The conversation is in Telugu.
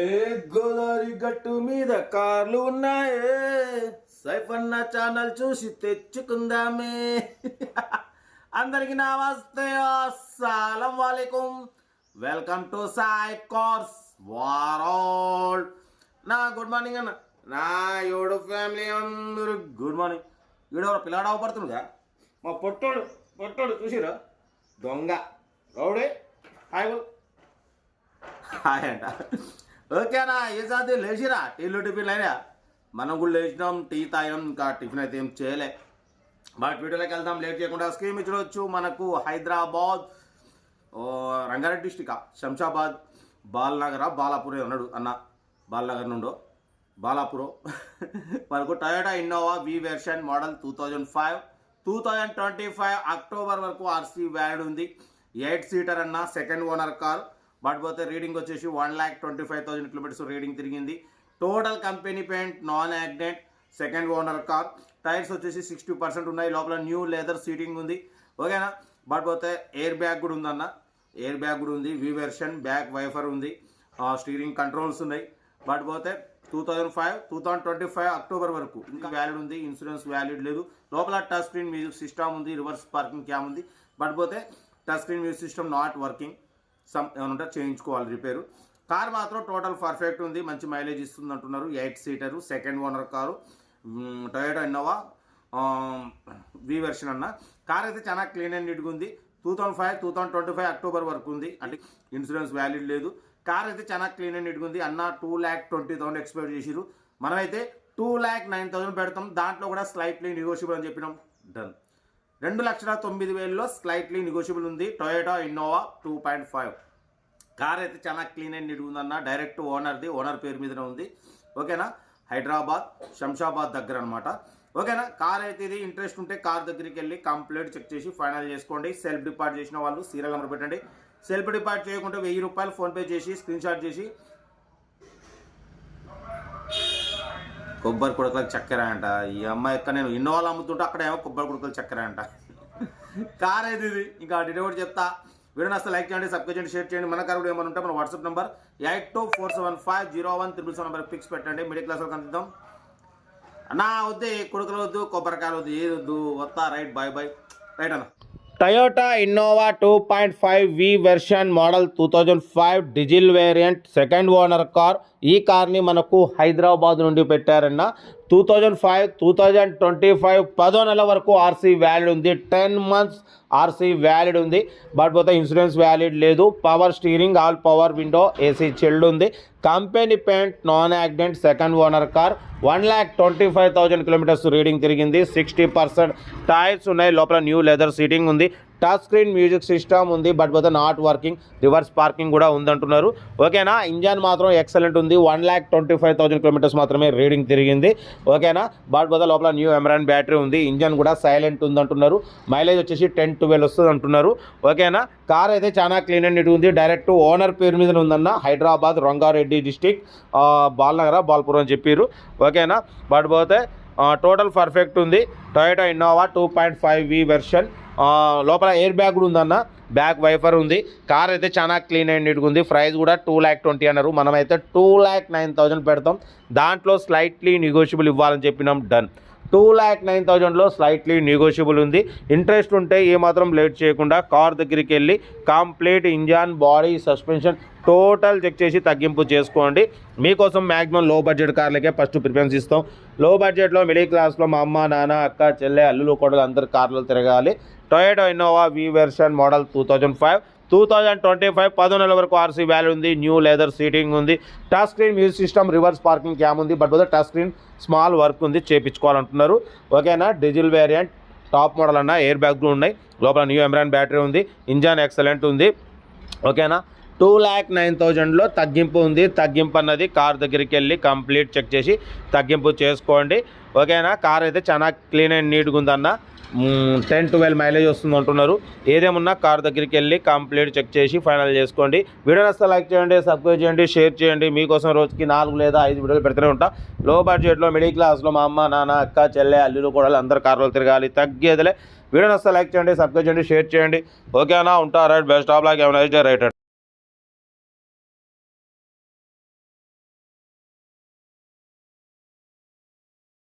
ఏ గోదావరి గట్టు మీద కార్లు ఉన్నాయే, సైఫన్న ఛానల్ చూసి తెచ్చుకుందామే. అందరికి నమస్తే, అస్సలం వాలేకుం. Welcome to Sai cars world. నా గుడ్ మార్నింగ్ అన్న, నా యూడు ఫ్యామిలీ అందరూ గుడ్ మార్నింగ్. ఈడెవరో పిల్లాడు అవపడుతుందిగా, మా పొట్టోడు చూసిరా, దొంగ రౌడే. హాయ్ అంట. ఓకేనా, ఏ సాధ్య లేచిరా, టీలు టిఫిన్లు అయినా. మనం కూడా లేచినాం, టీ తాగినాం, ఇంకా టిఫిన్ అయితే ఏం చేయలే. బట్ వీడియోలోకి వెళ్దాం లేట్ చేయకుండా. స్కీమ్ ఇచ్చవచ్చు మనకు హైదరాబాద్, రంగారెడ్డి డిస్టిక్, శంషాబాద్, బాలాపూర్ ఉన్నాడు అన్న, బాలనగర్ నుండో బాలాపూర్. మనకు టయోటా ఇన్నోవా వి వెర్షన్ మోడల్ 2025 అక్టోబర్ వరకు ఆర్సీ వ్యాలిడ్ ఉంది. 8 సీటర్ అన్న, సెకండ్ ఓనర్ కార్. బట్ పోతే రీడింగ్ వచ్చేసి 1,25,000 కిలోమీటర్స్ రీడింగ్ తిరిగింది. Total company paint, non accident, second owner car. Tyres వచ్చేసి 60% ఉన్నాయి. లోపల న్యూ లెదర్ సీటింగ్ ఉంది. ఓకేనా. బట్ పోతే ఎయిర్ బ్యాగ్ కూడా ఉందన్న, ఎయిర్ బ్యాగ్ కూడా ఉంది. వి వెర్షన్, బ్యాక్ వైఫర్ ఉంది, స్టీరింగ్ కంట్రోల్స్ ఉన్నాయి. బట్ పోతే 2025 అక్టోబర్ వరకు ఇంకా వ్యాలిడ్ ఉంది. ఇన్సూరెన్స్ వ్యాలిడ్ లేదు. లోపల టచ్ స్క్రీన్ మ్యూజిక్ సిస్టమ్ ఉంది, రివర్స్ పార్కింగ్ క్యామ్ ఉంది. బట్ పోతే touch screen music system not working, ఏమన్నా చేయించుకోవాలి రిపేరు. కార్ మాత్రం టోటల్ పర్ఫెక్ట్ ఉంది, మంచి మైలేజ్ ఇస్తుంది అంటున్నారు. 8 సీటరు, second owner car, Toyota Innova వి వెర్షన్ అన్న. కార్ అయితే చాలా క్లీన్ అండ్ నీట్గా ఉంది. 2025 అక్టోబర్ వరకు ఉంది, అంటే ఇన్సూరెన్స్ వ్యాలిడ్ లేదు. కార్ అయితే చాలా క్లీన్ అండ్ నీట్గా ఉంది అన్న. 2,20,000 ఎక్స్పెక్ట్ చేసిరు. మనమైతే 2,09,000 పెడతాం. దాంట్లో కూడా స్లైట్లీ నెగోషియబుల్ అని చెప్పినాం. డన్. 2,09,000లో స్లైట్లీ నెగోషియబుల్ ఉంది. Toyota Innova 2.5. కార్ అయితే చాలా క్లీన్ అండ్ నీట్గా ఉందన్న. డైరెక్ట్ ఓనర్ది, ఓనర్ పేరు మీదనే ఉంది. ఓకేనా. హైదరాబాద్, శంషాబాద్ దగ్గర అనమాట. ఓకేనా. కార్ అయితే ఇది ఇంట్రెస్ట్ ఉంటే కార్ దగ్గరికి వెళ్ళి కంప్లీట్ చెక్ చేసి ఫైనల్ చేసుకోండి. సెల్ఫ్ డిపార్ట్ చేసిన వాళ్ళు సీరియల్ నెంబర్ పెట్టండి. సెల్ఫ్ డిపార్ట్ చేయకుంటే 1,000 రూపాయలు ఫోన్పే చేసి స్క్రీన్ షాట్ చేసి, కొబ్బరి కుడకలకు చక్కెర అంట. ఈ అమ్మాయి ఎక్కడ నేను ఇన్నోవాలు అమ్ముతుంటే అక్కడ ఏమో కొబ్బరి కుడకలు చక్కెర అంట. కార్ అయితే ఇది. ఇంకా డీటెయిల్ చెప్తా. వీడియో నచ్చితే లైక్ చేయండి, సబ్స్క్రైబ్ చేయండి, షేర్ చేయండి. మన కార్ కూడా ఏమైనా ఉంటే మన వాట్సాప్ నెంబర్ 8247501777 నెంబర్ ఫిక్స్ పెట్టండి. మిడిల్ క్లాస్ వాళ్ళకి అందిద్దాం. నా వద్దు కుడకలు వద్దు, కొబ్బరికాయలు వద్దు, ఏది వద్దు. వస్తా. Right, bye bye. రైట్ అన్న. Toyota Innova 2.5 V version model 2005 diesel variant, second owner car. ఈ కార్ని మనకు హైదరాబాద్ నుండి పెట్టారన్న. 2025 10వ నెల వరకు ఆర్సీ వ్యాలిడ్ ఉంది. 10 months ఆర్సీ వ్యాలిడ్ ఉంది. బట్ పోతే ఇన్సూరెన్స్ వ్యాలిడ్ లేదు. Power steering, all power window, AC chilled ఉంది. Company paint, non accident, second owner car. 1,25,000 kilometres reading తిరిగింది. 60% టైర్స్ ఉన్నాయి. లోపల న్యూ లెదర్ సీటింగ్ ఉంది. టచ్ స్క్రీన్ మ్యూజిక్ సిస్టమ్ ఉంది. బట్ పోతే నాట్ వర్కింగ్, రివర్స్ పార్కింగ్ కూడా ఉందంటున్నారు. ఓకేనా. ఇంజన్ మాత్రం ఎక్సలెంట్ ఉంది. 1,25,000 కిలోమీటర్స్ మాత్రమే రీడింగ్ తిరిగింది. ఓకేనా. బట్ పోతే లోపల న్యూ ఎమరాన్ బ్యాటరీ ఉంది. ఇంజన్ కూడా సైలెంట్ ఉంది. మైలేజ్ వచ్చేసి 10-12 వస్తుంది అంటున్నారు. ఓకేనా. కార్ అయితే చాలా క్లీన్ అండ్ నీట్ ఉంది. డైరెక్ట్ ఓనర్ పేరు మీద ఉందన్న. హైదరాబాద్, రంగారెడ్డి డిస్టిక్, బాలపూర్ అని చెప్పారు. ఓకేనా. బట్ పోతే టోటల్ పర్ఫెక్ట్ ఉంది. Toyota Innova 2.5 V version. లోపల ఎయిర్ బ్యాగ్ కూడా ఉందన్న, బ్యాక్ వైఫర్ ఉంది. కార్ అయితే చాలా క్లీన్ అండ్ నీట్గా ఉంది. ప్రైస్ కూడా 2,20,000 అన్నారు. మనమైతే 2,09,000 పెడతాం. దాంట్లో స్లైట్లీ నెగోషియబుల్ ఇవ్వాలని చెప్పినాం. డన్. 2,09,000లో స్లైట్లీ నెగోషియబుల్ ఉంది. ఇంట్రెస్ట్ ఉంటే ఏమాత్రం లేట్ చేయకుండా కార్ దగ్గరికి వెళ్ళి complete engine, body, suspension total check చేసి తగ్గింపు చేసుకోండి. మీకోసం మ్యాక్సిమం లో బడ్జెట్ కార్లకే ఫస్ట్ ప్రిఫరెన్స్ ఇస్తాం. లో బడ్జెట్లో మిడిల్ క్లాస్లో మా అమ్మ, నాన్న, అక్క, చెల్లె, అల్లులు, కొడుకు అందరు కార్లు తిరగాలి. టొయోటా ఇన్నోవా వి వెర్షన్ మోడల్ 2025 10వ నెల వరకు ఆర్సీ వ్యాల్యూ ఉంది. న్యూ లెదర్ సీటింగ్ ఉంది. Touch screen music system, reverse parking cam ఉంది. బట్ పోతే టచ్ స్క్రీన్ స్మాల్ వర్క్ ఉంది, చేయించుకోవాలంటున్నారు. ఓకేనా. డీజిల్ వేరియంట్, టాప్ మోడల్ అన్న. ఎయిర్ బ్యాగ్లు ఉన్నాయి. లోపల న్యూ ఎమరాన్ బ్యాటరీ ఉంది. ఇంజన్ ఎక్సలెంట్ ఉంది. ఓకేనా. 2,09,000లో తగ్గింపు ఉంది. తగ్గింపు అన్నది కార్ దగ్గరికి వెళ్ళి కంప్లీట్ చెక్ చేసి తగ్గింపు చేసుకోండి. ఓకేనా. కార్ అయితే చాలా క్లీన్ అండ్ నీట్గా ఉందన్న. 10-12 మైలేజ్ వస్తుంది అంటున్నారు. ఏదేమున్నా కార్ దగ్గరికి వెళ్ళి కంప్లీట్ చెక్ చేసి ఫైనల్ చేసుకోండి. వీడియో నచ్చితే లైక్ చేయండి, సబ్స్క్రైబ్ చేయండి, షేర్ చేయండి. మీకోసం రోజుకి 4 లేదా 5 వీడియోలు పెడుతూనే ఉంటా. లో బడ్జెట్లో మిడిల్ క్లాస్లో మా అమ్మ, నాన్న, అక్క, చెల్లె, అల్లులు, కూడా అందరు కార్లు తిరగాలి, తగ్గేదిలే. వీడియో నచ్చితే లైక్ చేయండి, సబ్స్క్రైబ్ చేయండి, షేర్ చేయండి. ఓకేనా. ఉంటా. Right. Best of luck. Right.